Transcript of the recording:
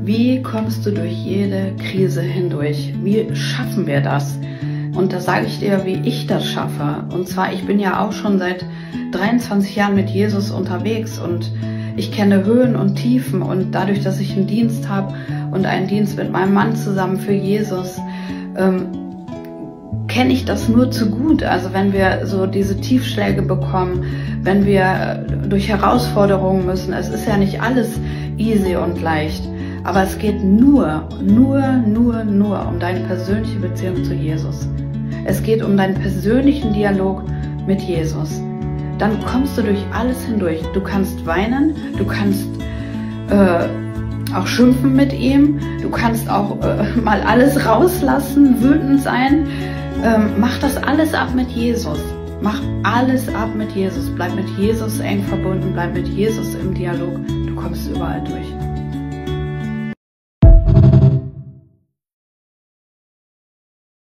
Wie kommst du durch jede Krise hindurch? Wie schaffen wir das? Und da sage ich dir, wie ich das schaffe. Und zwar, ich bin ja auch schon seit 23 Jahren mit Jesus unterwegs und ich kenne Höhen und Tiefen, und dadurch, dass ich einen Dienst habe und einen Dienst mit meinem Mann zusammen für Jesus, kenne ich das nur zu gut. Also wenn wir so diese Tiefschläge bekommen, wenn wir durch Herausforderungen müssen, es ist ja nicht alles easy und leicht, aber es geht nur um deine persönliche Beziehung zu Jesus. Es geht um deinen persönlichen Dialog mit Jesus. Dann kommst du durch alles hindurch. Du kannst weinen, du kannst auch schimpfen mit ihm, du kannst auch mal alles rauslassen, wütend sein. Mach das alles ab mit Jesus. Mach alles ab mit Jesus. Bleib mit Jesus eng verbunden, bleib mit Jesus im Dialog. Du kommst überall durch.